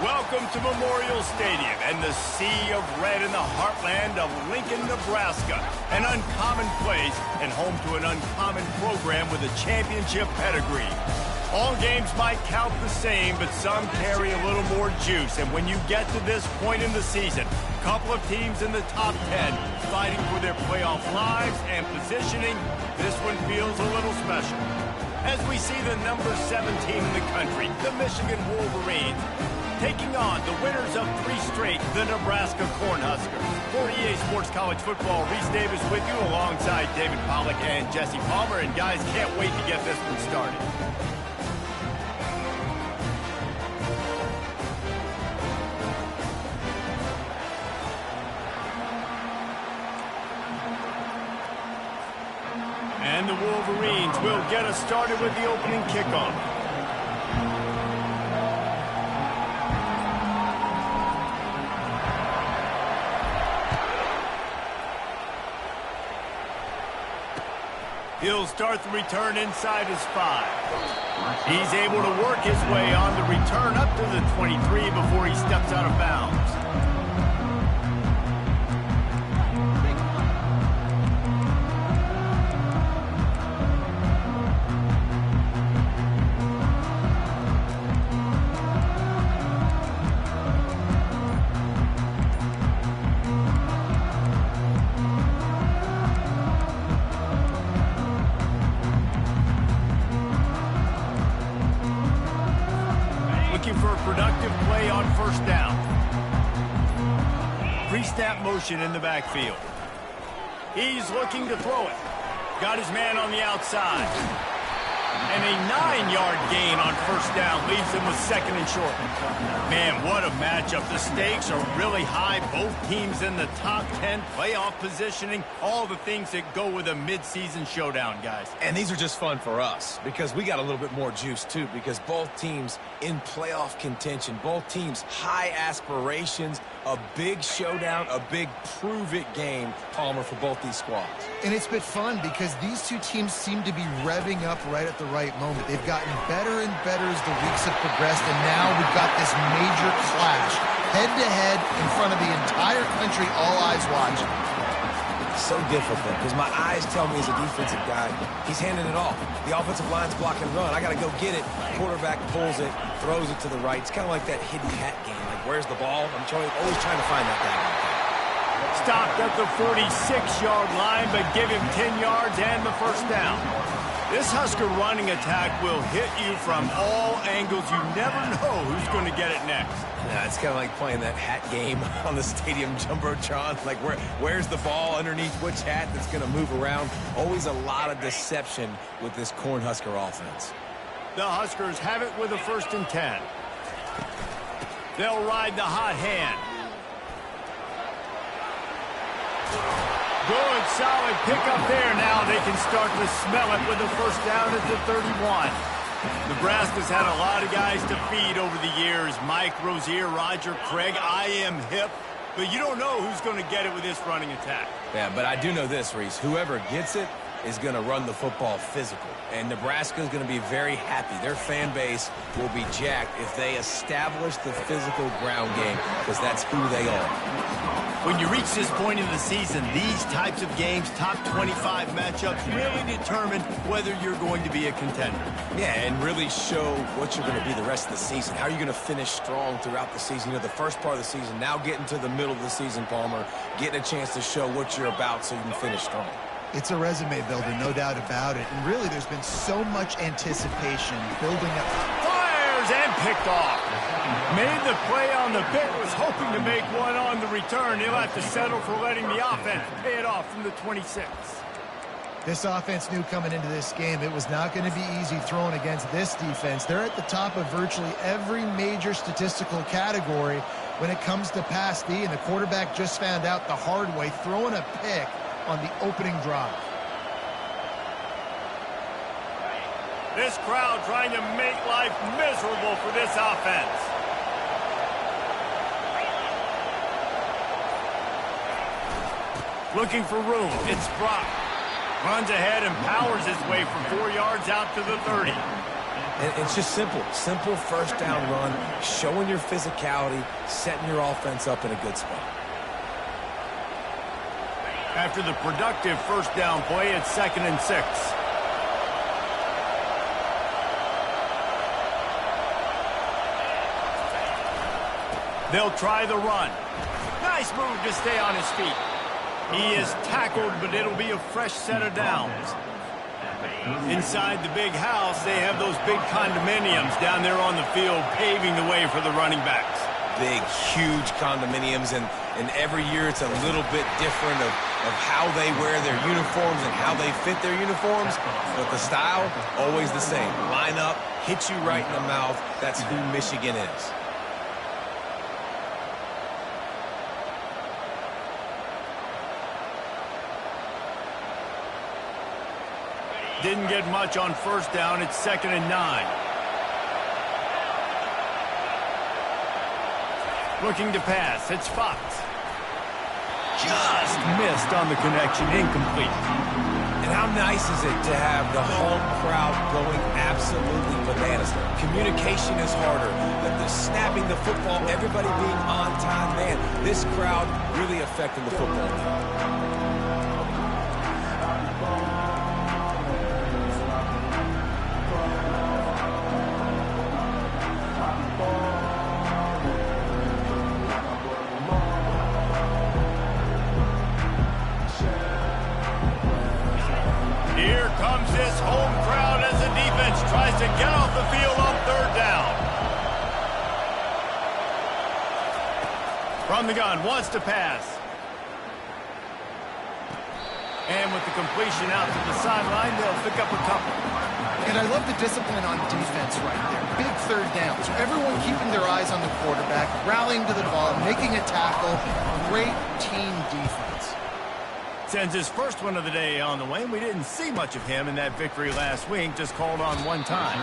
Welcome to Memorial Stadium and the sea of red in the heartland of Lincoln, Nebraska. An uncommon place and home to an uncommon program with a championship pedigree. All games might count the same, but some carry a little more juice. And when you get to this point in the season, a couple of teams in the top 10 fighting for their playoff lives and positioning, this one feels a little special. As we see the number 7 team in the country, the Michigan Wolverines, taking on the winners of 3 straight, the Nebraska Cornhuskers. For EA Sports College Football, Reese Davis with you alongside David Pollack and Jesse Palmer. And guys, can't wait to get this one started. And the Wolverines will get us started with the opening kickoff. He'll start the return inside his 5. He's able to work his way on the return up to the 23 before he steps out of bounds. For a productive play on first down. Pre-snap motion in the backfield. He's looking to throw it. Got his man on the outside. And a 9-yard gain on first down leaves him with 2nd and short. Man, what a matchup. The stakes are really high. Both teams in the top 10, playoff positioning, all the things that go with a midseason showdown, guys. And these are just fun for us because we got a little bit more juice, too, because both teams in playoff contention, both teams high aspirations, a big showdown, a big prove-it game, Palmer, for both these squads. And it's been fun because these two teams seem to be revving up right at the right moment. They've gotten better and better as the weeks have progressed, and now we've got this major clash, head-to-head in front of the entire country, all eyes watching. It's so difficult because my eyes tell me as a defensive guy, he's handing it off. The offensive line's block and run. I got to go get it. Quarterback pulls it, throws it to the right. It's kind of like that hidden hat game. Like, where's the ball? I'm always trying to find that guy. Stopped at the 46-yard line, but give him 10 yards and the first down. This Husker running attack will hit you from all angles. You never know who's going to get it next. Yeah, it's kind of like playing that hat game on the stadium jumbotron. Like, where's the ball underneath which hat that's going to move around? Always a lot of deception with this Cornhusker offense. The Huskers have it with a 1st and 10. They'll ride the hot hand. Good, solid pickup there. Now they can start to smell it with the first down at the 31. Nebraska's had a lot of guys to feed over the years. Mike Rozier, Roger Craig, I am hip. But you don't know who's going to get it with this running attack. Yeah, but I do know this, Reese. Whoever gets it is going to run the football physical. And Nebraska is going to be very happy. Their fan base will be jacked if they establish the physical ground game, because that's who they are. When you reach this point in the season, these types of games, top 25 matchups, really determine whether you're going to be a contender. Yeah, and really show what you're going to be the rest of the season. How are you going to finish strong throughout the season? You know, the first part of the season, now getting to the middle of the season, Palmer, getting a chance to show what you're about so you can finish strong. It's a resume builder, no doubt about it. And really, there's been so much anticipation building up. Fires and picked off. Made the play on the bit, was hoping to make one on the return. He'll have to settle for letting the offense pay it off from the 26. This offense knew coming into this game it was not going to be easy throwing against this defense. They're at the top of virtually every major statistical category when it comes to pass D, and the quarterback just found out the hard way, throwing a pick on the opening drive. This crowd trying to make life miserable for this offense. Looking for room. It's Brock. Runs ahead and powers his way for 4 yards out to the 30. And it's just simple first down run, showing your physicality, setting your offense up in a good spot. After the productive first down play, it's 2nd and 6. They'll try the run. Nice move to stay on his feet. He is tackled, but it'll be a fresh set of downs. Inside the big house, they have those big condominiums down there on the field paving the way for the running backs. Big, huge condominiums, and every year it's a little bit different of how they wear their uniforms and how they fit their uniforms, but the style, always the same. Line up, hit you right in the mouth. That's who Michigan is. Didn't get much on first down. It's 2nd and 9. Looking to pass. It's Fox. Just missed on the connection. Incomplete. And how nice is it to have the home crowd going absolutely bananas? Communication is harder. The snapping the football, everybody being on time. Man, this crowd really affecting the football game. Here comes this home crowd as the defense tries to get off the field on 3rd down. From the gun, wants to pass. And with the completion out to the sideline, they'll pick up a couple. And I love the discipline on defense right there. Big 3rd down. So everyone keeping their eyes on the quarterback, rallying to the ball, making a tackle. Great team defense. Sends his first one of the day on the way. We didn't see much of him in that victory last week, just called on one time.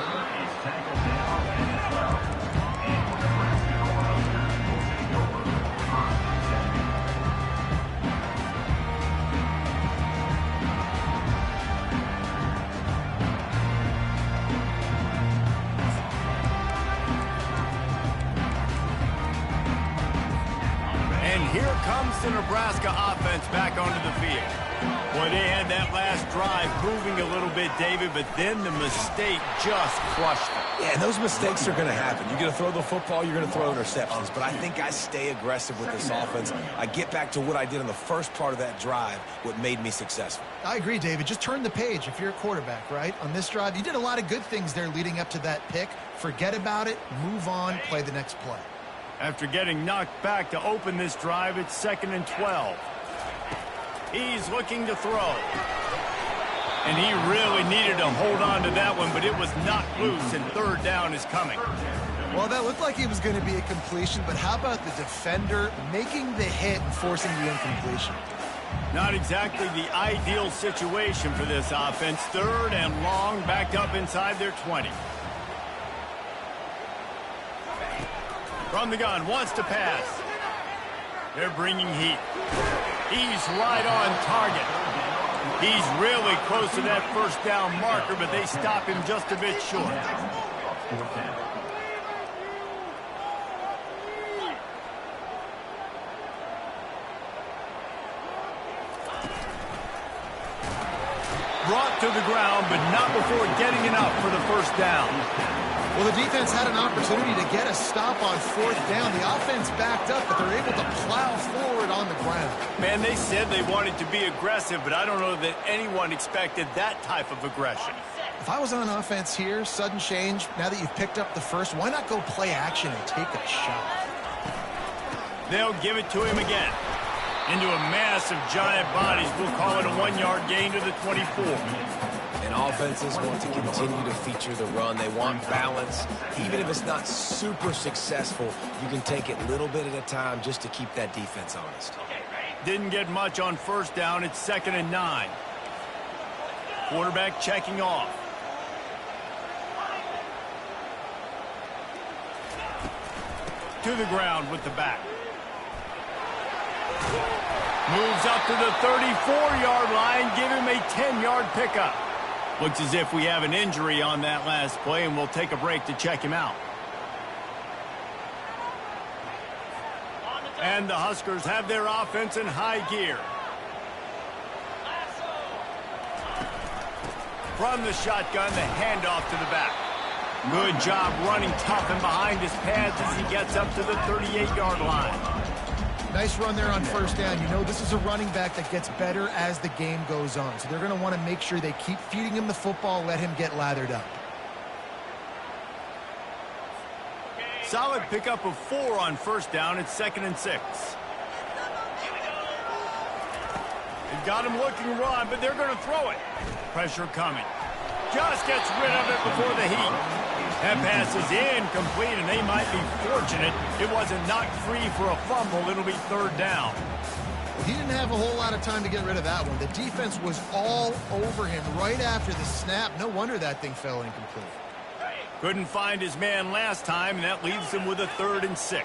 Here comes the Nebraska offense back onto the field. Boy, they had that last drive moving a little bit, David, but then the mistake just crushed them. Yeah, and those mistakes are going to happen. You're going to throw the football, you're going to throw interceptions, but I think I stay aggressive with this offense. I get back to what I did in the first part of that drive, what made me successful. I agree, David. Just turn the page if you're a quarterback, right? On this drive, you did a lot of good things there leading up to that pick. Forget about it, move on, play the next play. After getting knocked back to open this drive, it's 2nd and 12. He's looking to throw. And he really needed to hold on to that one, but it was knocked loose, and 3rd down is coming. Well, that looked like it was going to be a completion, but how about the defender making the hit and forcing the incompletion? Not exactly the ideal situation for this offense. 3rd and long, backed up inside their 20. From the gun, wants to pass. They're bringing heat. He's right on target. He's really close to that first down marker, but they stop him just a bit short. Brought to the ground, but not before getting enough for the first down. Well, the defense had an opportunity to get a stop on 4th down. The offense backed up, but they're able to plow forward on the ground. Man, they said they wanted to be aggressive, but I don't know that anyone expected that type of aggression. If I was on offense here, sudden change, now that you've picked up the first, why not go play action and take a shot? They'll give it to him again. Into a mass of giant bodies. We'll call it a 1-yard gain to the 24. And offenses want to continue to feature the run. They want balance. Even if it's not super successful, you can take it little bit at a time just to keep that defense honest. Didn't get much on first down. It's 2nd and 9. Quarterback checking off. To the ground with the back. Moves up to the 34-yard line. Give him a 10-yard pickup. Looks as if we have an injury on that last play, and we'll take a break to check him out. And the Huskers have their offense in high gear. From the shotgun, the handoff to the back. Good job running tough and behind his pads as he gets up to the 38-yard line. Nice run there on first down. You know, this is a running back that gets better as the game goes on. So they're going to want to make sure they keep feeding him the football, let him get lathered up. Solid pickup of 4 on first down. It's 2nd and 6. They've got him looking run, but they're going to throw it. Pressure coming. Just gets rid of it before the heat. That pass is incomplete, and they might be fortunate it wasn't knocked free for a fumble. It'll be 3rd down. He didn't have a whole lot of time to get rid of that one. The defense was all over him right after the snap. No wonder that thing fell incomplete. Couldn't find his man last time, and that leaves him with a 3rd and 6.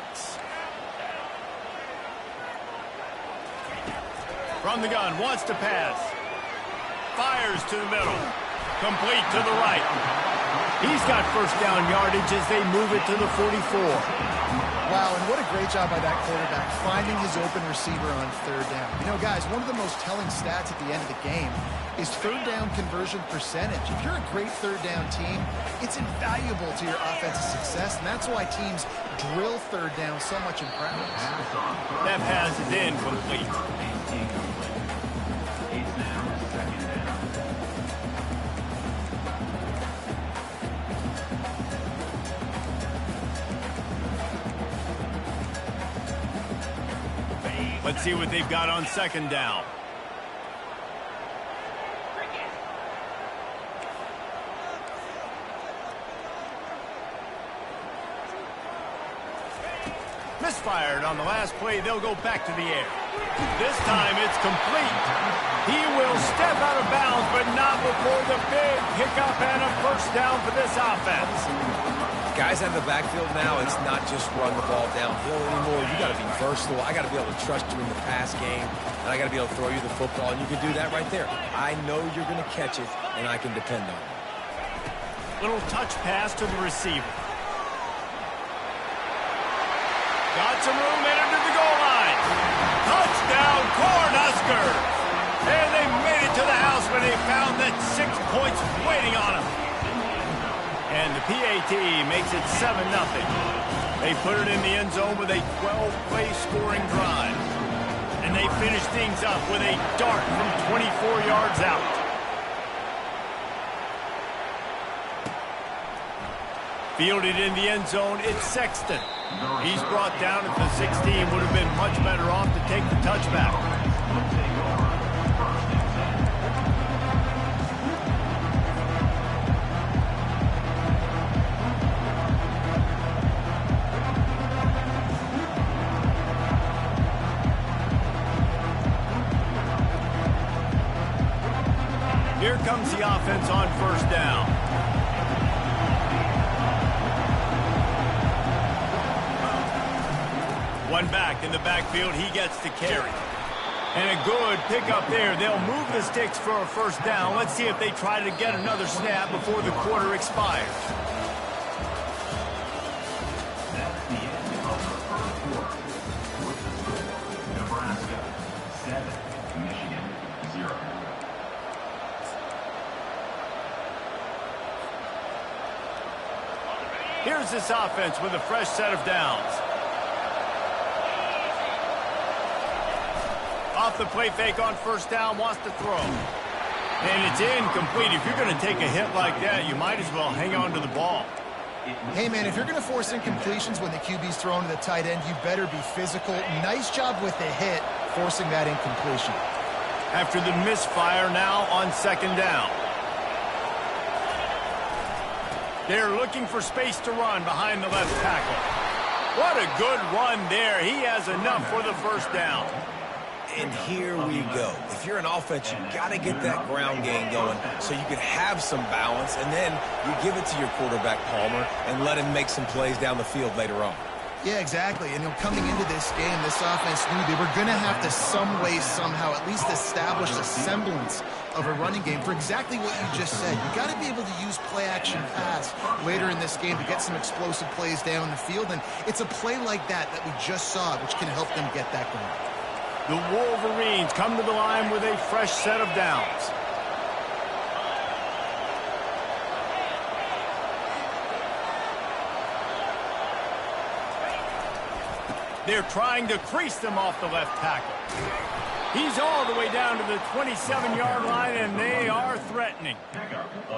From the gun, wants to pass. Fires to the middle. Complete to the right. He's got first down yardage as they move it to the 44. Wow, and what a great job by that quarterback finding his open receiver on 3rd down. You know, guys, one of the most telling stats at the end of the game is 3rd down conversion percentage. If you're a great 3rd down team, it's invaluable to your offensive success, and that's why teams drill 3rd down so much in practice. That pass is incomplete. Let's see what they've got on 2nd down. Misfired on the last play. They'll go back to the air. This time it's complete. He will step out of bounds, but not before the big pickup and a first down for this offense. Guys out of the backfield now, it's not just run the ball downhill anymore. You got to be versatile. I got to be able to trust you in the pass game, and I got to be able to throw you the football, and you can do that right there. I know you're going to catch it, and I can depend on it. Little touch pass to the receiver. Got some room, entered the goal line. Touchdown, Cornhuskers! And they made it to the house when they found that 6 points waiting on them. And the PAT makes it 7-0. They put it in the end zone with a 12-play scoring drive. And they finish things up with a dart from 24 yards out. Fielded in the end zone, it's Sexton. He's brought down at the 16. Would have been much better off to take the touchback. Here comes the offense on first down. One back in the backfield, he gets to carry. And a good pickup there. They'll move the sticks for a first down. Let's see if they try to get another snap before the quarter expires. That's the end of the first quarter. Nebraska 7, Michigan 0. Here's this offense with a fresh set of downs. Off the play fake on first down, wants to throw. And it's incomplete. If you're going to take a hit like that, you might as well hang on to the ball. Hey, man, if you're going to force incompletions when the QB's throwing to the tight end, you better be physical. Nice job with the hit, forcing that incompletion. After the misfire, now on second down. They're looking for space to run behind the left tackle. What a good run there. He has enough for the first down. And here we go. If you're an offense, you got to get that ground game going so you can have some balance, and then you give it to your quarterback, Palmer, and let him make some plays down the field later on. Yeah, exactly. And coming into this game, this offense knew they were going to have to some way, somehow, at least establish a semblance of a running game for exactly what you just said. You got to be able to use play-action pass later in this game to get some explosive plays down the field. And it's a play like that we just saw, which can help them get that going. The Wolverines come to the line with a fresh set of downs. They're trying to crease them off the left tackle. He's all the way down to the 27-yard line, and they are threatening.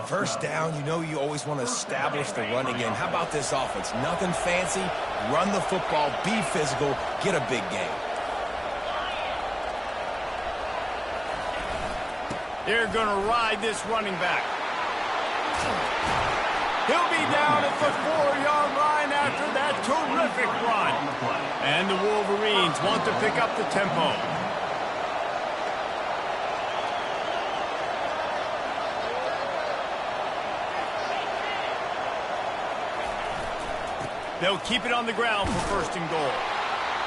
First down, you always want to establish the running game. How about this offense? Nothing fancy. Run the football, be physical, get a big game. They're going to ride this running back. He'll be down at the 4-yard line after that terrific run. And the Wolverines want to pick up the tempo. They'll keep it on the ground for first and goal.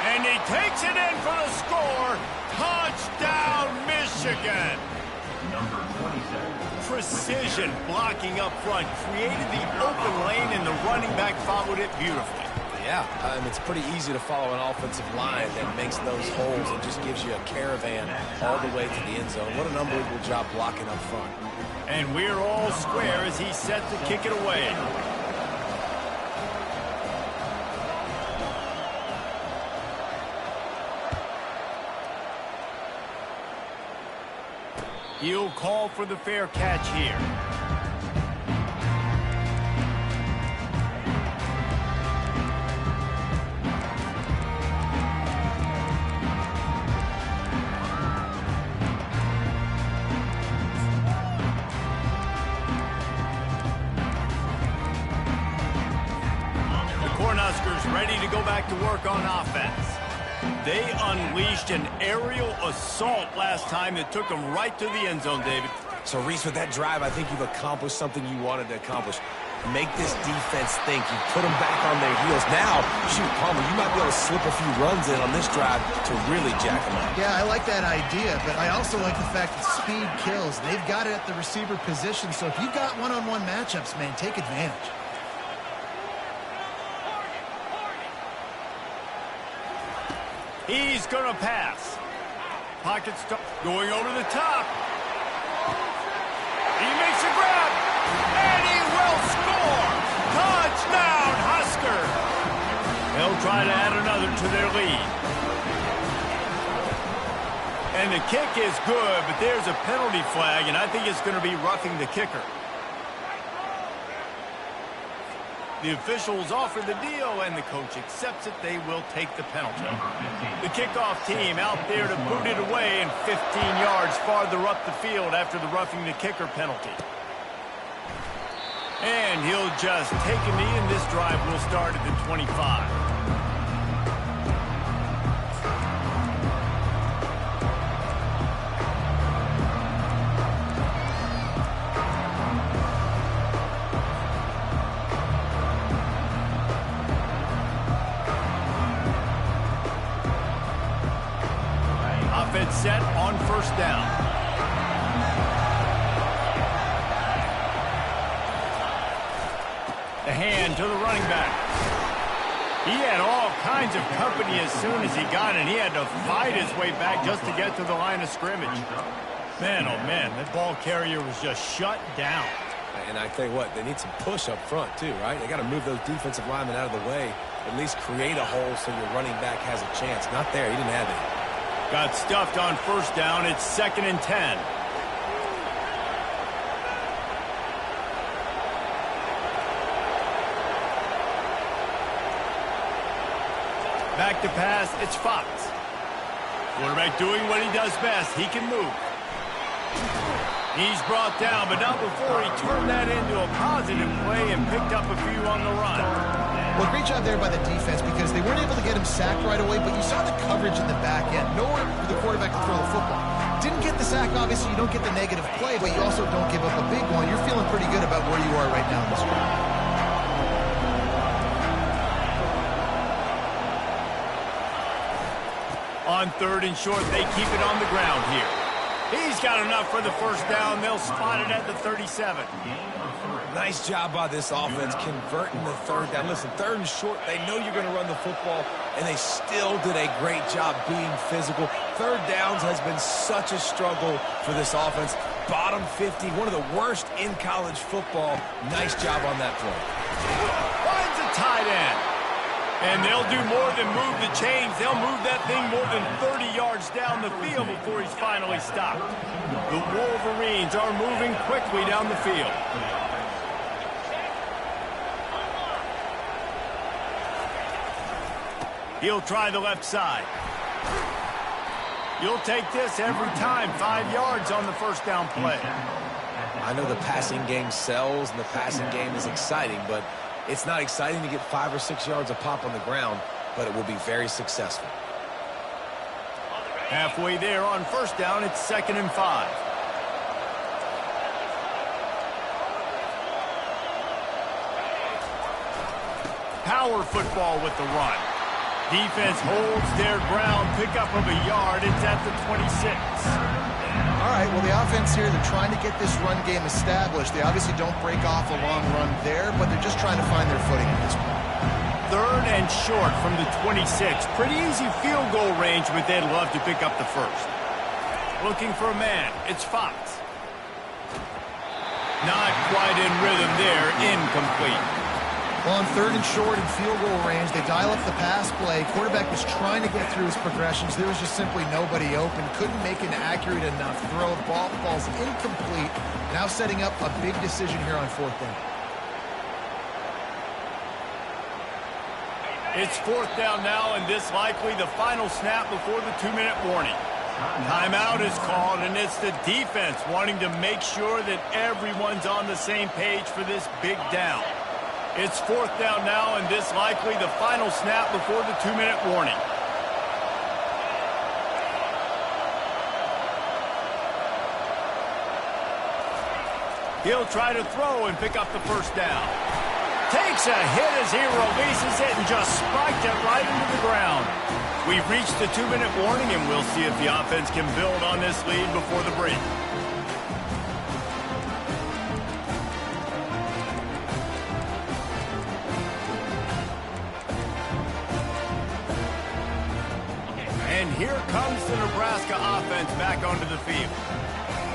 And he takes it in for the score. Touchdown, Michigan. Number 27. Precision blocking up front created the open lane, and the running back followed it beautifully. Yeah, it's pretty easy to follow an offensive line that makes those holes and just gives you a caravan all the way to the end zone. What an unbelievable job blocking up front. And we're all square as he's set to kick it away. He'll call for the fair catch here. The Cornhuskers ready to go back to work on offense. They unleashed an aerial assault last time that took them right to the end zone, David. So, Reese, with that drive, I think you've accomplished something you wanted to accomplish. Make this defense think. You put them back on their heels. Now, shoot, Palmer, you might be able to slip a few runs in on this drive to really jack them up. Yeah, I like that idea, but I also like the fact that speed kills. They've got it at the receiver position, so if you've got one-on-one matchups, man, take advantage. He's going to pass. Pocket stop. Going over the top. He makes a grab. And he will score. Touchdown, Husker. They'll try to add another to their lead. And the kick is good, but there's a penalty flag, and I think it's going to be roughing the kicker. The officials offer the deal, and the coach accepts it. They will take the penalty. The kickoff team out there to boot it away, and 15 yards farther up the field after the roughing the kicker penalty. And he'll just take a knee, and this drive will start at the 25. Offense set on first down. The hand to the running back. He had all kinds of company as soon as he got it. He had to fight his way back just to get to the line of scrimmage. Man, oh man, that ball carrier was just shut down. And I tell you what, they need some push up front too, right? They got to move those defensive linemen out of the way, at least create a hole so your running back has a chance. Not there, he didn't have it. Got stuffed on first down. It's 2nd and 10. Back to pass. It's Fox. Quarterback doing what he does best. He can move. He's brought down, but not before he turned that into a positive play and picked up a few on the run. Well, great job there by the defense because they weren't able to get him sacked right away, but you saw the coverage in the back end. Nowhere for the quarterback to throw the football. Didn't get the sack, obviously. You don't get the negative play, but you also don't give up a big one. You're feeling pretty good about where you are right now in this game. On 3rd and short, they keep it on the ground here. He's got enough for the first down. They'll spot it at the 37. Nice job by this offense converting the 3rd down. Listen, 3rd and short, they know you're going to run the football, and they still did a great job being physical. 3rd downs has been such a struggle for this offense. Bottom 50, one of the worst in college football. Nice job on that play. Finds a tight end. And they'll do more than move the chains. They'll move that thing more than 30 yards down the field before he's finally stopped. The Wolverines are moving quickly down the field. He'll try the left side. You'll take this every time. 5 yards on the first down play. I know the passing game sells and the passing game is exciting, but it's not exciting to get 5 or 6 yards a pop on the ground, but it will be very successful. Halfway there on first down, it's 2nd and 5. Power football with the run. Defense holds their ground, pickup of a yard. It's at the 26. All right, well, the offense here, they're trying to get this run game established. They obviously don't break off a long run there, but they're just trying to find their footing at this point. 3rd and short from the 26. Pretty easy field goal range, but they'd love to pick up the first. Looking for a man. It's Fox. Not quite in rhythm there. Incomplete. Well, on 3rd and short and field goal range, they dial up the pass play. Quarterback was trying to get through his progressions. There was just simply nobody open. Couldn't make an accurate enough throw. The ball falls incomplete. Now setting up a big decision here on 4th down. It's 4th down now, and this likely the final snap before the 2-minute warning. Timeout is called, and it's the defense wanting to make sure that everyone's on the same page for this big down. It's 4th down now, and this likely the final snap before the 2-minute warning. He'll try to throw and pick up the first down. Takes a hit as he releases it and just spiked it right into the ground. We've reached the 2-minute warning, and we'll see if the offense can build on this lead before the break. And here comes the Nebraska offense back onto the field.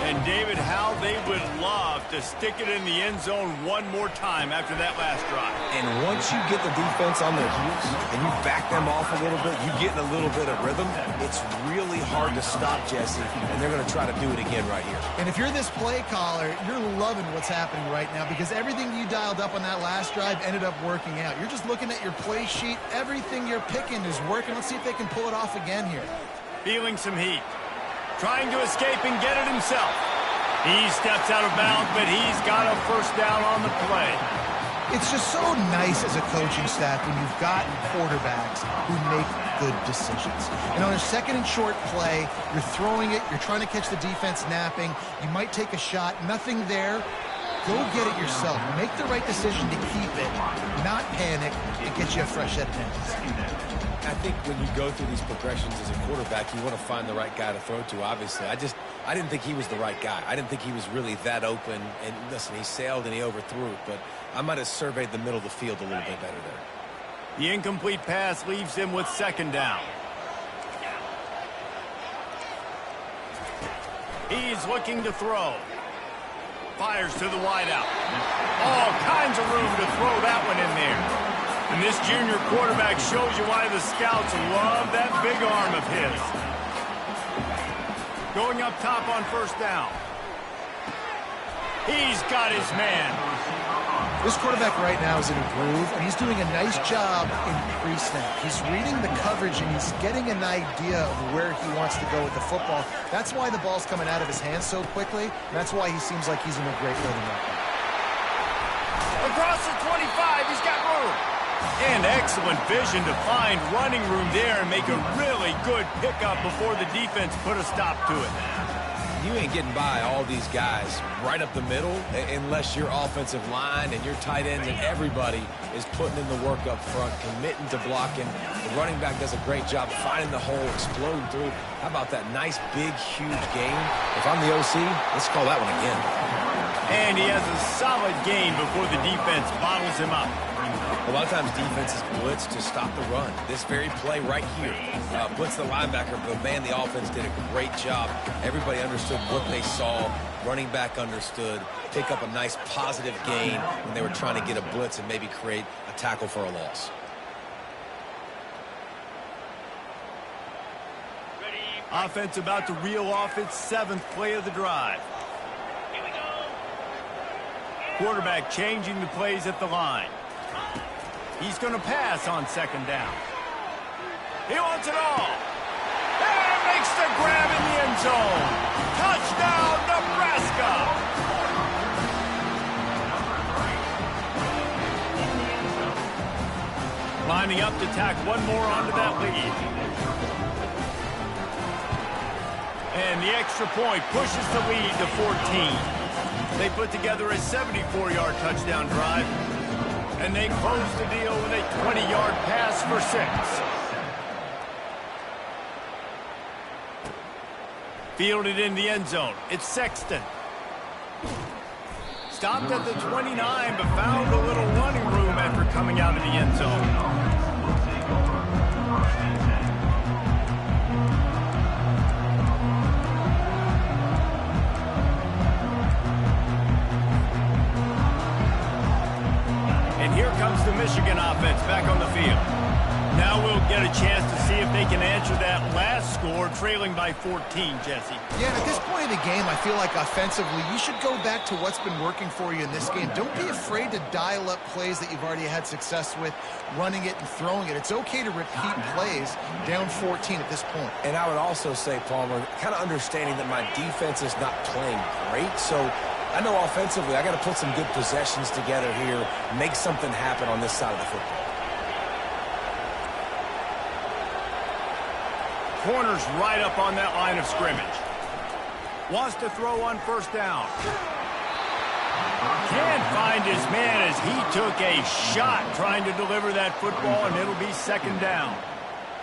And, David, how they would love to stick it in the end zone one more time after that last drive. And once you get the defense on their heels and you back them off a little bit, you get in a little bit of rhythm, it's really hard to stop, Jesse, and they're going to try to do it again right here. And if you're this play caller, you're loving what's happening right now because everything you dialed up on that last drive ended up working out. You're just looking at your play sheet. Everything you're picking is working. Let's see if they can pull it off again here. Feeling some heat. Trying to escape and get it himself. He steps out of bounds, but he's got a first down on the play. It's just so nice as a coaching staff when you've got quarterbacks who make good decisions. And on a 2nd and short play, you're throwing it, you're trying to catch the defense napping, you might take a shot, nothing there. Go get it yourself. Make the right decision to keep it, not panic, and get you a fresh set of downs. I think when you go through these progressions as a quarterback, you want to find the right guy to throw to, obviously. I didn't think he was the right guy. I didn't think he was really that open. And listen, he sailed and he overthrew it, but I might have surveyed the middle of the field a little bit better there. The incomplete pass leaves him with 2nd down. He's looking to throw. Fires to the wideout. All kinds of room to throw that one in there. And this junior quarterback shows you why the scouts love that big arm of his. Going up top on first down. He's got his man. This quarterback right now is in a groove, and he's doing a nice job in pre-snap. He's reading the coverage, and he's getting an idea of where he wants to go with the football. That's why the ball's coming out of his hands so quickly. That's why he seems like he's in a great rhythm right now. Across the 25, he's got room. And excellent vision to find running room there and make a really good pickup before the defense put a stop to it. you ain't getting by all these guys right up the middle unless your offensive line and your tight ends and everybody is putting in the work up front, committing to blocking. The running back does a great job finding the hole, exploding through. How about that nice, big, huge gain? If I'm the OC, let's call that one again. And he has a solid gain before the defense bottles him up. A lot of times defenses blitz to stop the run. This very play right here, blitz the linebacker, but man, the offense did a great job. Everybody understood what they saw. Running back understood. Pick up a nice positive gain when they were trying to get a blitz and maybe create a tackle for a loss. Offense about to reel off its 7th play of the drive. Quarterback changing the plays at the line. He's going to pass on 2nd down. He wants it all. And makes the grab in the end zone. Touchdown, Nebraska. Lining up to tack one more onto that lead. And the extra point pushes the lead to 14. They put together a 74-yard touchdown drive. And they close the deal with a 20-yard pass for 6. Fielded in the end zone. It's Sexton. Stopped at the 29, but found a little running room after coming out of the end zone. Here comes the Michigan offense back on the field. Now we'll get a chance to see if they can answer that last score, trailing by 14, Jesse. Yeah, and at this point of the game, I feel like offensively, you should go back to what's been working for you in this game. Don't be afraid to dial up plays that you've already had success with, running it and throwing it. It's okay to repeat plays down 14 at this point. And I would also say, Palmer, kind of understanding that my defense is not playing great, so I know offensively I got to put some good possessions together here, make something happen on this side of the football. Corner's right up on that line of scrimmage. Wants to throw on 1st down. Can't find his man as he took a shot trying to deliver that football, and it'll be 2nd down.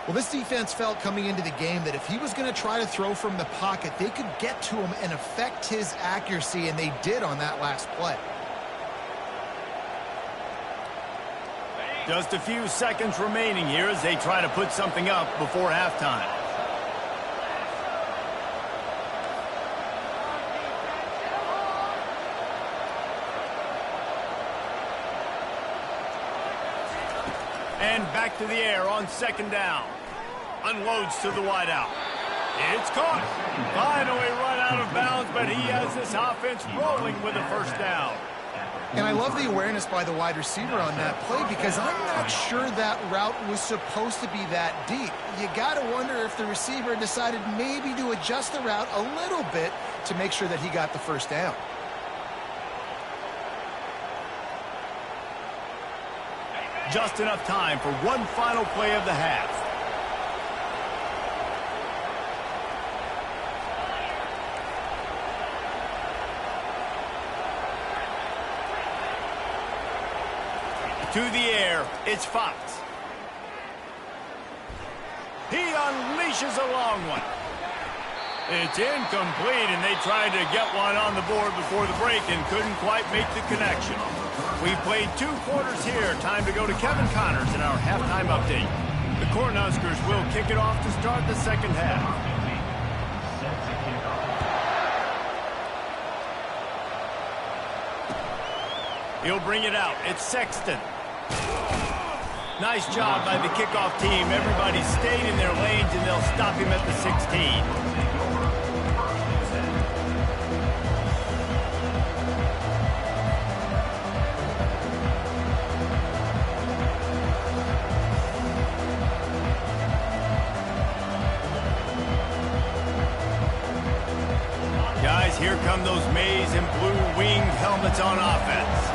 Well, this defense felt coming into the game that if he was going to try to throw from the pocket, they could get to him and affect his accuracy, and they did on that last play. Just a few seconds remaining here as they try to put something up before halftime. And back to the air on 2nd down. Unloads to the wideout. It's caught. Finally run out of bounds, but he has this offense rolling with a 1st down. And I love the awareness by the wide receiver on that play because I'm not sure that route was supposed to be that deep. You got to wonder if the receiver decided maybe to adjust the route a little bit to make sure that he got the 1st down. Just enough time for one final play of the half. To the air, it's Fox. He unleashes a long one. It's incomplete, and they tried to get one on the board before the break and couldn't quite make the connection. We've played 2 quarters here. Time to go to Kevin Connors in our halftime update. The Cornhuskers will kick it off to start the 2nd half. He'll bring it out. It's Sexton. Nice job by the kickoff team. Everybody stayed in their lanes, and they'll stop him at the 16. Guys, here come those maize and blue winged helmets on offense.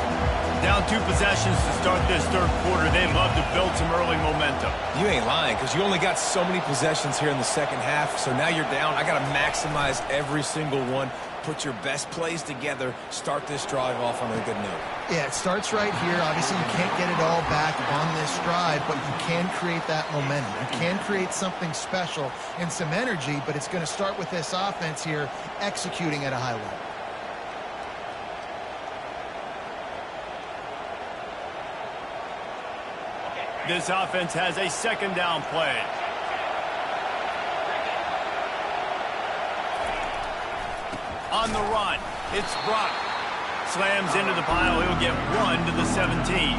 Down 2 possessions to start this third quarter. They'd love to build some early momentum. You ain't lying, because you only got so many possessions here in the second half, so now you're down. I got to maximize every single one. Put your best plays together. Start this drive off on a good note. Yeah, it starts right here. Obviously, you can't get it all back on this drive, but you can create that momentum. You can create something special and some energy, but it's going to start with this offense here executing at a high level. This offense has a second down play. On the run, it's Brock. Slams into the pile. He'll get 1 to the 17.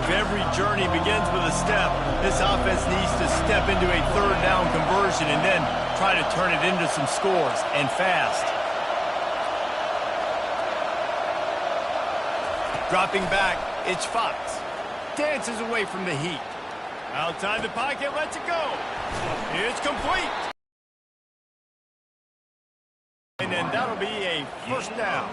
Every journey begins with a step. This offense needs to step into a third down conversion and then try to turn it into some scores, and fast. Dropping back, it's Fox. Dances away from the heat. Outside the pocket, lets it go. It's complete. And then that'll be a first down.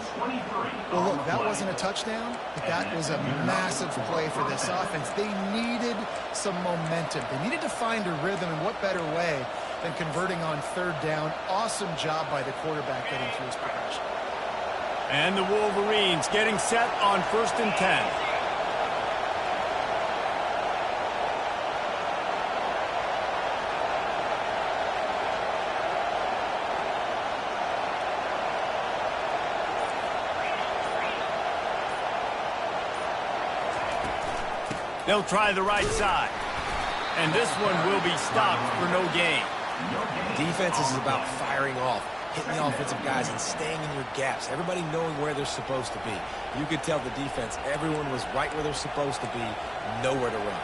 Well, look, that wasn't a touchdown, but that was a massive play for this offense. They needed some momentum. They needed to find a rhythm, and what better way than converting on third down. Awesome job by the quarterback getting through his progression. And the Wolverines getting set on 1st and 10. They'll try the right side. And this one will be stopped for no gain. Defense is about firing off, hitting the offensive guys and staying in your gaps. Everybody knowing where they're supposed to be. You could tell the defense, everyone was right where they're supposed to be, nowhere to run.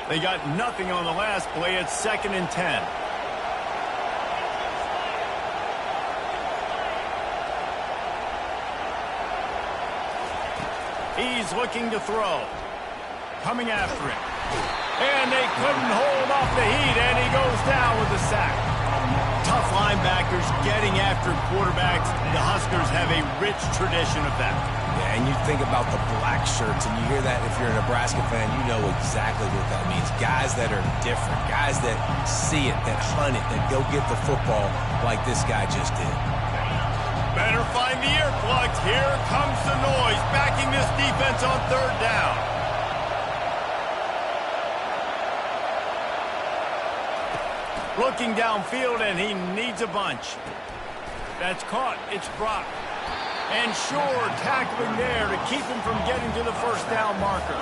They got nothing on the last play. It's 2nd and 10. He's looking to throw. Coming after him. And they couldn't hold off the heat, and he goes down with a sack. Tough linebackers getting after quarterbacks. The Huskers have a rich tradition of that. Yeah, and you think about the black shirts, and you hear that if you're a Nebraska fan, you know exactly what that means. Guys that are different, guys that see it, that hunt it, that go get the football like this guy just did. Better find the earplugs. Here comes the noise, backing this defense on third down. Looking downfield, and he needs a bunch. That's caught. It's Brock. And Shore tackling there to keep him from getting to the first down marker.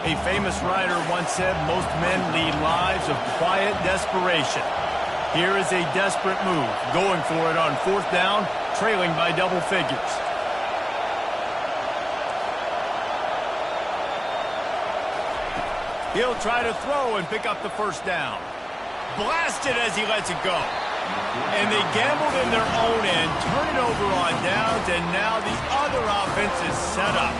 A famous writer once said, most men lead lives of quiet desperation. Here is a desperate move, going for it on 4th down, trailing by double figures. He'll try to throw and pick up the first down. Blasted as he lets it go. And they gambled in their own end, turn it over on downs, and now the other offense is set up.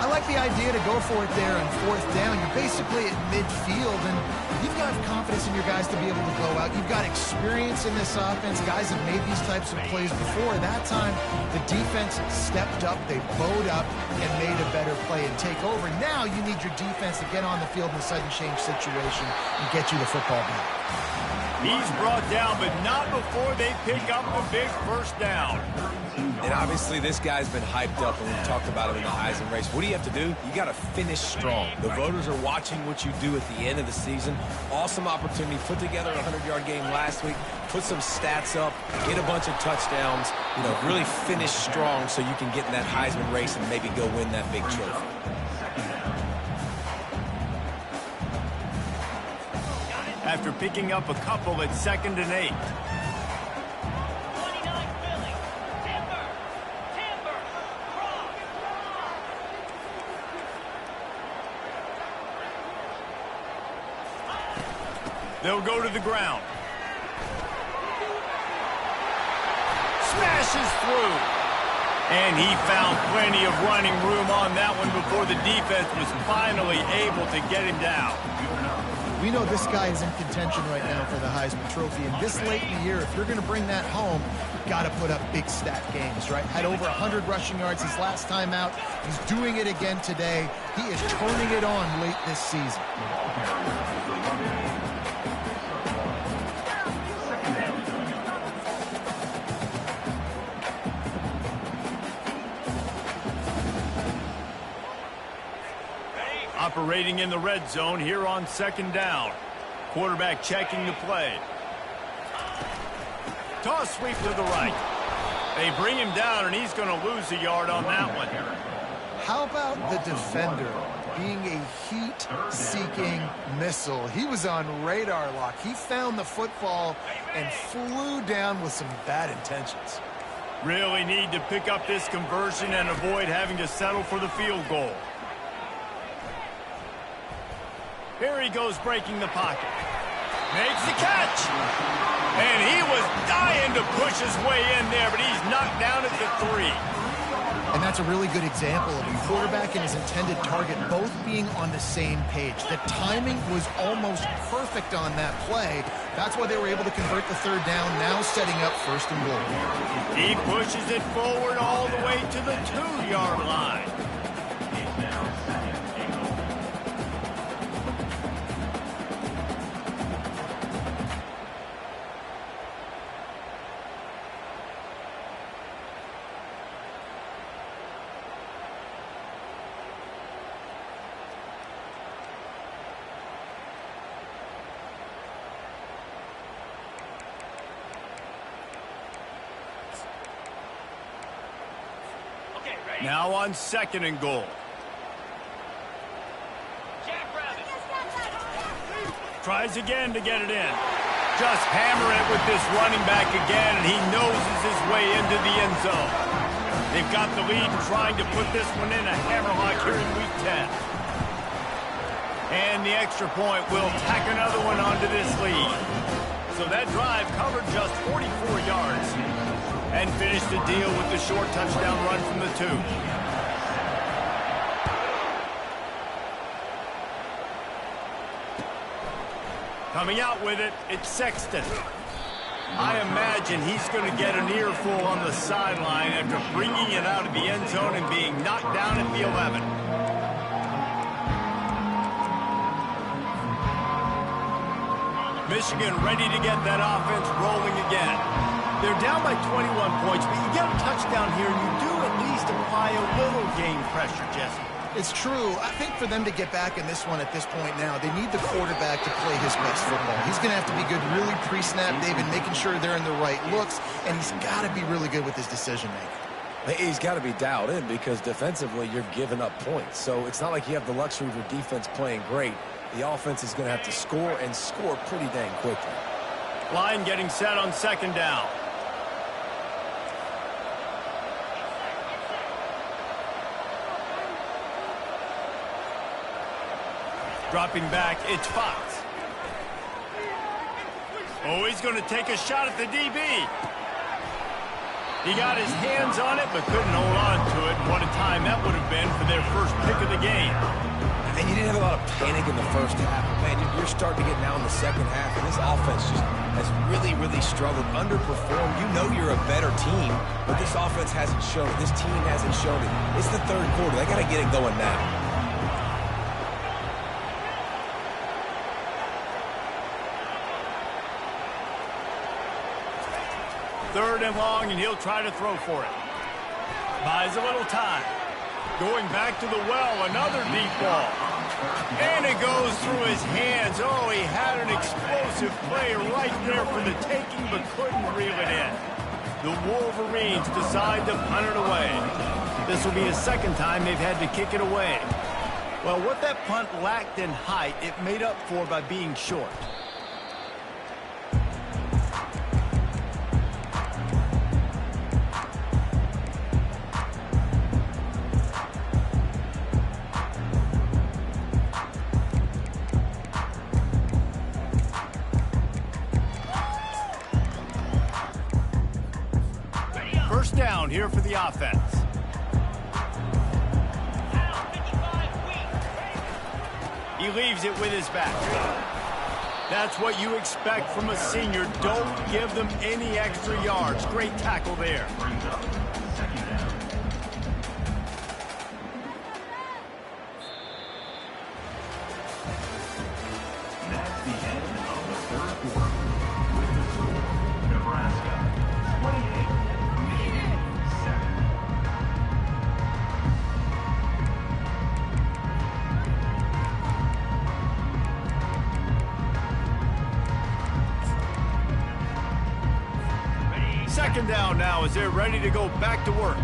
I like the idea to go for it there on 4th down. You're basically at midfield, and you've got confidence in your guys to be able to go out. You've got experience in this offense. Guys have made these types of plays before. That time, the defense stepped up, they bowed up, and made a better play and take over. Now you need your defense to get on the field in a sudden change situation and get you the football back. He's brought down, but not before they pick up the big first down. And obviously this guy's been hyped up, and we've talked about him in the Heisman race. What do you have to do? You got to finish strong. The voters are watching what you do at the end of the season. Awesome opportunity. Put together a 100-yard game last week. Put some stats up. Get a bunch of touchdowns. You know, really finish strong so you can get in that Heisman race and maybe go win that big trophy. After picking up a couple at 2nd and 8. They'll go to the ground. Smashes through. And he found plenty of running room on that one before the defense was finally able to get him down. We know this guy is in contention right now for the Heisman Trophy, and this late in the year, if you're going to bring that home, you've got to put up big stat games, right? Had over 100 rushing yards his last time out. He's doing it again today. He is turning it on late this season. Operating in the red zone here on second down. Quarterback checking the play. Toss sweep to the right. They bring him down, and he's going to lose a yard on that one. How about the defender being a heat-seeking missile? He was on radar lock. He found the football and flew down with some bad intentions. Really need to pick up this conversion and avoid having to settle for the field goal. Here he goes breaking the pocket. Makes the catch. And he was dying to push his way in there, but he's knocked down at the 3. And that's a really good example of a quarterback and his intended target both being on the same page. The timing was almost perfect on that play. That's why they were able to convert the third down, now setting up first and goal. He pushes it forward all the way to the 2-yard line. Now on second and goal. Tries again to get it in. Just hammer it with this running back again, and he noses his way into the end zone. They've got the lead trying to put this one in a hammerlock here in Week 10. And the extra point will tack another one onto this lead. So that drive covered just 44 yards. And finished the deal with the short touchdown run from the 2. Coming out with it, it's Sexton. I imagine he's going to get an earful on the sideline after bringing it out of the end zone and being knocked down at the 11. Michigan ready to get that offense rolling again. They're down by 21 points, but you get a touchdown here, and you do at least apply a little game pressure, Jesse. It's true. I think for them to get back in this one at this point now, they need the quarterback to play his best football. He's going to have to be good really pre-snap, David, making sure they're in the right looks, and he's got to be really good with his decision-making. He's got to be dialed in because defensively you're giving up points. So it's not like you have the luxury of your defense playing great. The offense is going to have to score and score pretty dang quickly. Line getting set on second down. Dropping back, it's Fox. Oh, he's going to take a shot at the DB. He got his hands on it, but couldn't hold on to it. What a time that would have been for their first pick of the game. And you didn't have a lot of panic in the first half. Man, you're starting to get now in the second half, and this offense just has really, really struggled, underperformed. You know you're a better team, but this offense hasn't shown it. This team hasn't shown it. It's the third quarter. They got to get it going now. Third and long, and he'll try to throw for it. Buys a little time. Going back to the well, another deep ball. And it goes through his hands. Oh, he had an explosive play right there for the taking, but couldn't reel it in. The Wolverines decide to punt it away. This will be his second time they've had to kick it away. Well, what that punt lacked in height, it made up for by being short. First down here for the offense. He leaves it with his back. That's what you expect from a senior. Don't give them any extra yards. Great tackle there. That's the end of the third quarter. With the score, Nebraska 28, Michigan 7. Second down now as they're ready to go back to work.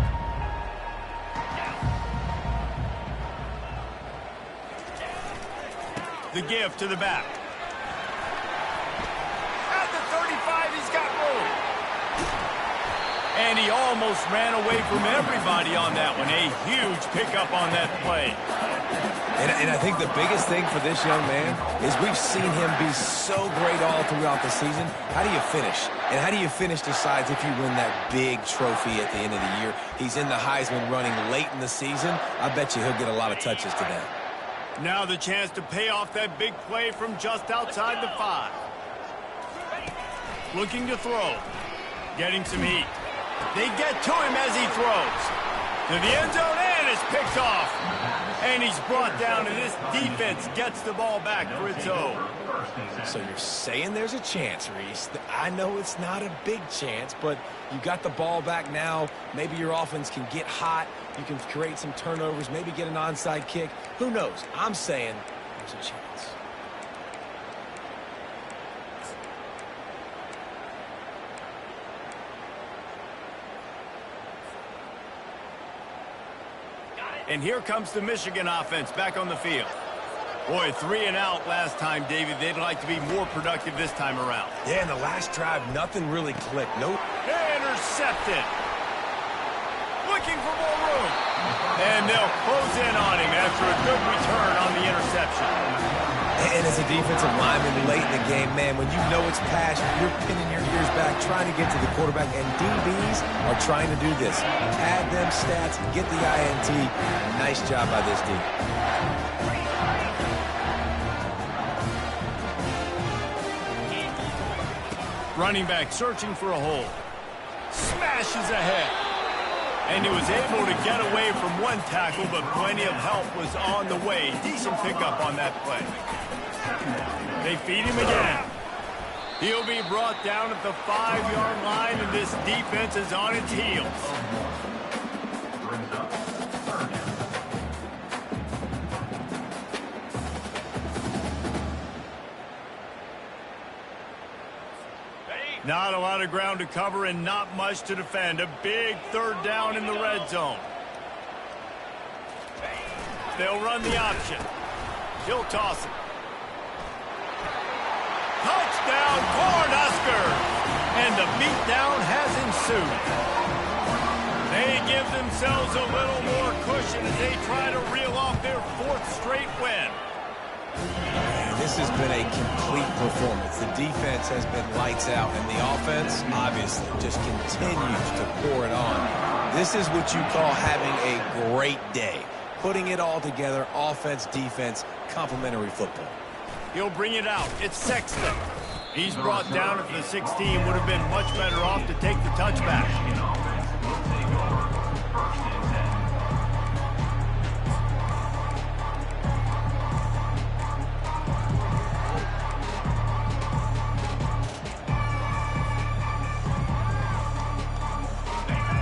The give to the back. At the 35, he's got room. And he almost ran away from everybody on that one. A huge pickup on that play. And I think the biggest thing for this young man is we've seen him be so great all throughout the season. How do you finish? And how do you finish decides if you win that big trophy at the end of the year. He's in the Heisman running late in the season. I bet you he'll get a lot of touches today. Now the chance to pay off that big play from just outside the 5. Looking to throw. Getting some heat. They get to him as he throws. To the end zone, and it's picked off. And he's brought down, and this defense gets the ball back for its own. So you're saying there's a chance, Reese. I know it's not a big chance, but you got the ball back now. Maybe your offense can get hot. You can create some turnovers, maybe get an onside kick. Who knows? I'm saying there's a chance. And here comes the Michigan offense back on the field. Boy, 3 and out last time, David. They'd like to be more productive this time around. Yeah, in the last drive, nothing really clicked. Nope. Intercepted. Looking for more room. And they'll close in on him after a good return on the interception. And as a defensive lineman late in the game, man, when you know it's past, you're pinning your ears back, trying to get to the quarterback, and DBs are trying to do this. Add them stats, get the INT. Nice job by this D. Running back searching for a hole. Smashes ahead. And he was able to get away from one tackle, but plenty of help was on the way. Decent pickup on that play. They feed him again. He'll be brought down at the 5-yard line, and this defense is on its heels. Brings up third down. Not a lot of ground to cover and not much to defend. A big third down in the red zone. They'll run the option. He'll toss it. Touchdown, Cornhuskers! And the beatdown has ensued. They give themselves a little more cushion as they try to reel off their 4th straight win. This has been a complete performance. The defense has been lights out, and the offense, obviously, just continues to pour it on. This is what you call having a great day. Putting it all together, offense, defense, complementary football. He'll bring it out. It's Sexton. He's brought down at the 16. Would have been much better off to take the touchback. Michigan offense will take over. First and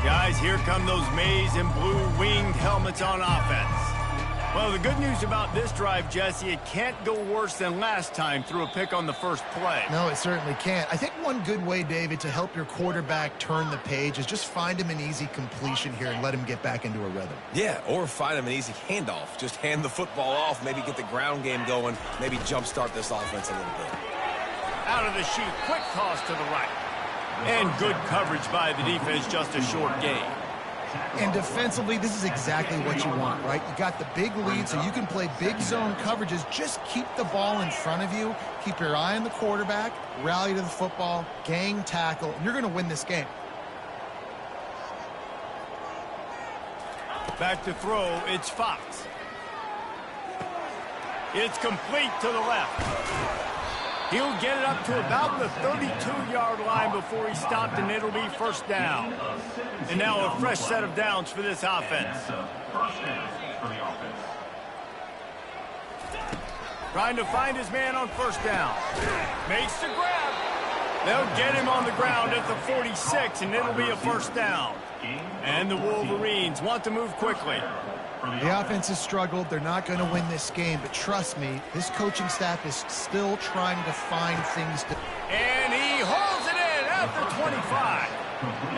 10. Guys, here come those maize and blue winged helmets on offense. Well, the good news about this drive, Jesse, it can't go worse than last time through a pick on the first play. No, it certainly can't. I think one good way, David, to help your quarterback turn the page is just find him an easy completion here and let him get back into a rhythm. Yeah, or find him an easy handoff. Just hand the football off, maybe get the ground game going, maybe jumpstart this offense a little bit. Out of the sheet, quick toss to the right. And good coverage by the defense, just a short gain. And defensively, this is exactly what you want, right? You got the big lead, so you can play big zone coverages. Just keep the ball in front of you. Keep your eye on the quarterback. Rally to the football. Gang tackle. And you're going to win this game. Back to throw, it's Fox. It's complete to the left. He'll get it up to about the 32-yard line before he's stopped, and it'll be first down. And now a fresh set of downs for this offense. Trying to find his man on first down. Makes the grab. They'll get him on the ground at the 46, and it'll be a first down. And the Wolverines want to move quickly. The offense has struggled. They're not going to win this game, but trust me, this coaching staff is still trying to find things to... And he holds it in at the 25.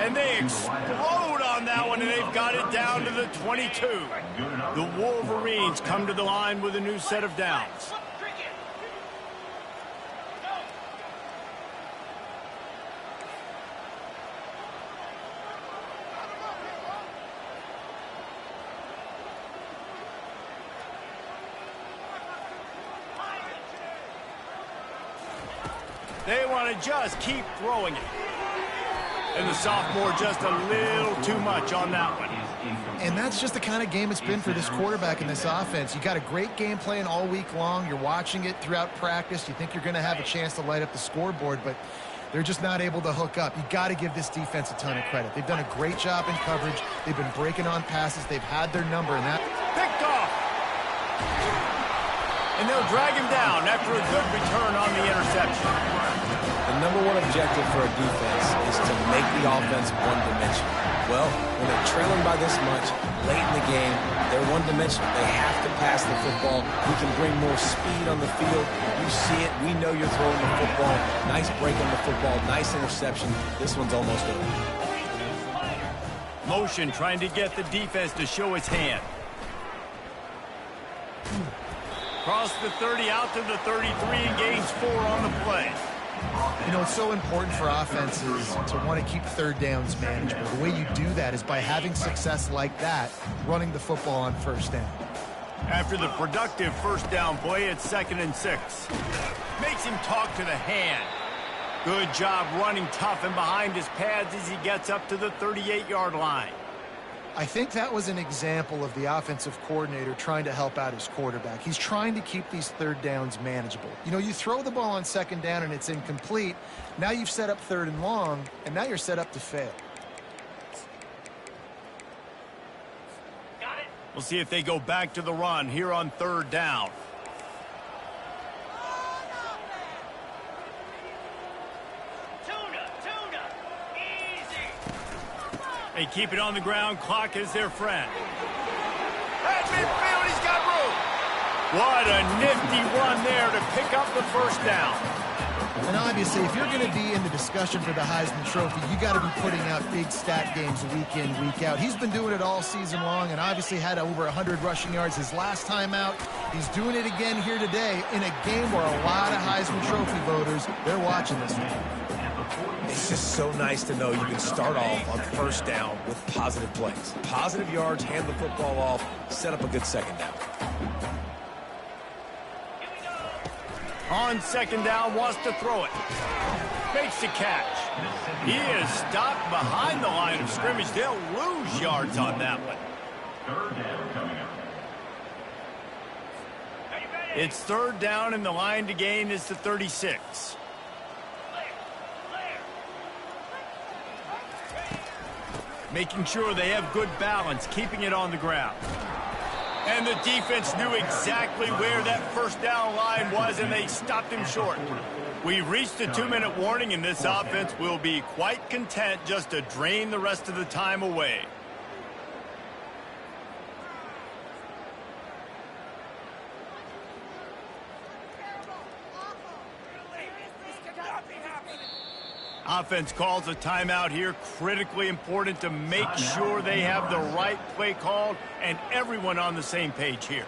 And they explode on that one, and they've got it down to the 22. The Wolverines come to the line with a new set of downs. They want to just keep throwing it. And the sophomore just a little too much on that one. And that's just the kind of game it's been for this quarterback in this offense. You got a great game plan all week long. You're watching it throughout practice. You think you're going to have a chance to light up the scoreboard, but they're just not able to hook up. You got to give this defense a ton of credit. They've done a great job in coverage. They've been breaking on passes. They've had their number, and that... Picked off! And they'll drag him down after a good return on the interception. The number one objective for a defense is to make the offense one-dimensional. Well, when they're trailing by this much, late in the game, they're one-dimensional. They have to pass the football. We can bring more speed on the field. You see it. We know you're throwing the football. Nice break on the football. Nice interception. This one's almost over. Motion trying to get the defense to show its hand. Cross the 30 out to the 33 and gains 4 on the play. You know, it's so important for offenses to want to keep third downs manageable. The way you do that is by having success like that, running the football on first down. After the productive first down play, it's 2nd and 6. Makes him talk to the hand. Good job running tough and behind his pads as he gets up to the 38-yard line. I think that was an example of the offensive coordinator trying to help out his quarterback. He's trying to keep these third downs manageable. You know, you throw the ball on 2nd down and it's incomplete. Now you've set up 3rd and long, and now you're set up to fail. We'll see if they go back to the run here on 3rd down. They keep it on the ground. Clock is their friend. At midfield, he's got room. What a nifty run there to pick up the first down. And obviously, if you're going to be in the discussion for the Heisman Trophy, you got to be putting out big stat games week in, week out. He's been doing it all season long and obviously had over 100 rushing yards his last time out. He's doing it again here today in a game where a lot of Heisman Trophy voters, they're watching this one. It's just so nice to know you can start off on first down with positive plays. Positive yards, hand the football off, set up a good 2nd down. On 2nd down, wants to throw it. Makes the catch. He is stopped behind the line of scrimmage. They'll lose yards on that one. 3rd down coming up. It's 3rd down, and the line to gain is the 36. Making sure they have good balance, keeping it on the ground. And the defense knew exactly where that first down line was, and they stopped him short. We've reached a 2-minute warning, and this offense will be quite content just to drain the rest of the time away. Offense calls a timeout here. Critically important to make sure they have the right play called and everyone on the same page here.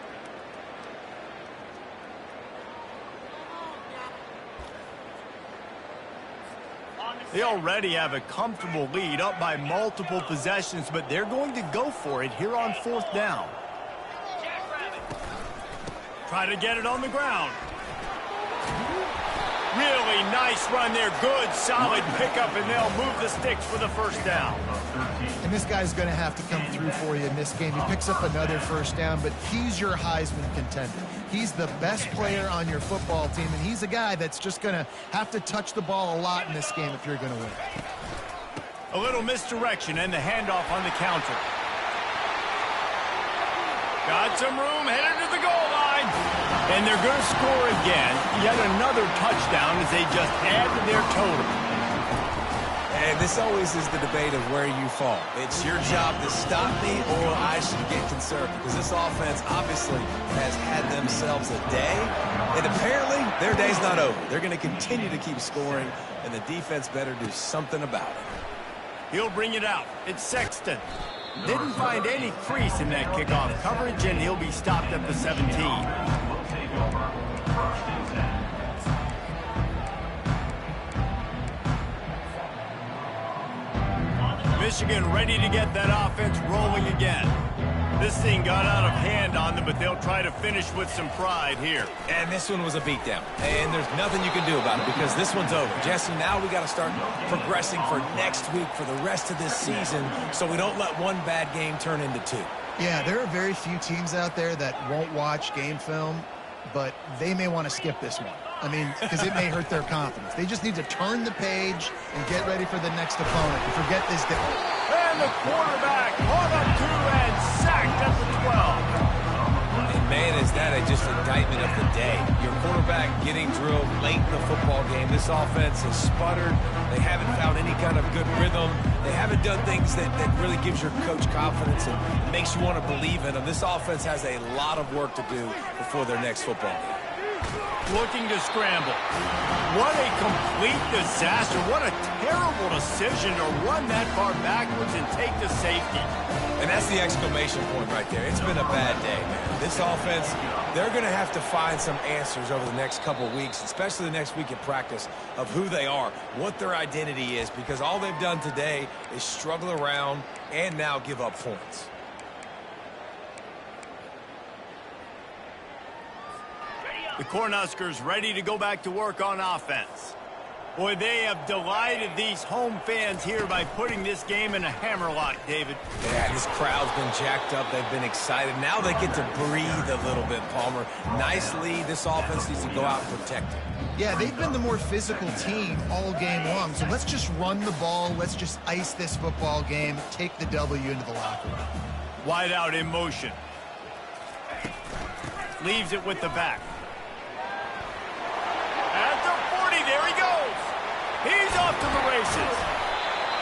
They already have a comfortable lead, up by multiple possessions, but they're going to go for it here on 4th down. Try to get it on the ground. Really nice run there. Good, solid pickup, and they'll move the sticks for the first down. And this guy's going to have to come through for you in this game. He picks up another first down, but he's your Heisman contender. He's the best player on your football team, and he's a guy that's just going to have to touch the ball a lot in this game if you're going to win. A little misdirection and the handoff on the counter. Got some room, headed to the goal line. And they're going to score again. Yet another touchdown as they just add to their total. And this always is the debate of where you fall. It's your job to stop me, or I should get concerned. Because this offense obviously has had themselves a day. And apparently, their day's not over. They're going to continue to keep scoring, and the defense better do something about it. He'll bring it out. It's Sexton. Didn't find any crease in that kickoff coverage, and he'll be stopped at the 17. Michigan ready to get that offense rolling again. This thing got out of hand on them, but they'll try to finish with some pride here. And this one was a beatdown. And there's nothing you can do about it because this one's over. Jesse, now we got to start progressing for next week for the rest of this season so we don't let one bad game turn into two. Yeah, there are very few teams out there that won't watch game film, but they may want to skip this one. I mean, because it may hurt their confidence. They just need to turn the page and get ready for the next opponent and forget this day. And the quarterback caught up to and sacked at the 12. And man, is that just indictment of the day. Your quarterback getting drilled late in the football game. This offense has sputtered. They haven't found any kind of good rhythm. They haven't done things that really gives your coach confidence and makes you want to believe in them. This offense has a lot of work to do before their next football game. Looking to scramble. What a complete disaster. What a terrible decision to run that far backwards and take the safety. And that's the exclamation point right there. It's been a bad day, man. This offense, they're going to have to find some answers over the next couple of weeks, especially the next week in practice, of who they are, what their identity is, because all they've done today is struggle around and now give up points. The Cornhuskers ready to go back to work on offense. Boy, they have delighted these home fans here by putting this game in a hammerlock, David. Yeah, this crowd's been jacked up. They've been excited. Now they get to breathe a little bit, Palmer. Nice lead. This offense needs to go out and protect it. Yeah, they've been the more physical team all game long. So let's just run the ball. Let's just ice this football game, take the W into the locker room. Wide out in motion. Leaves it with the back. At the 40, there he goes. He's off to the races.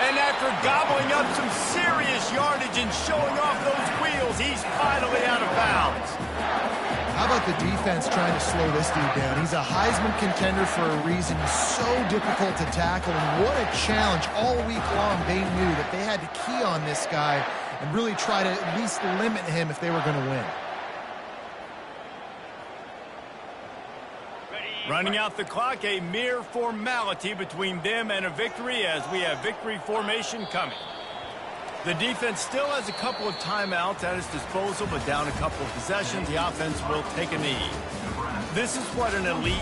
And after gobbling up some serious yardage and showing off those wheels, he's finally out of bounds. How about the defense trying to slow this dude down? He's a Heisman contender for a reason. He's so difficult to tackle, and what a challenge. All week long, they knew that they had to key on this guy and really try to at least limit him if they were going to win. Running out the clock, a mere formality between them and a victory as we have victory formation coming. The defense still has a couple of timeouts at its disposal, but down a couple of possessions, the offense will take a knee. This is what an elite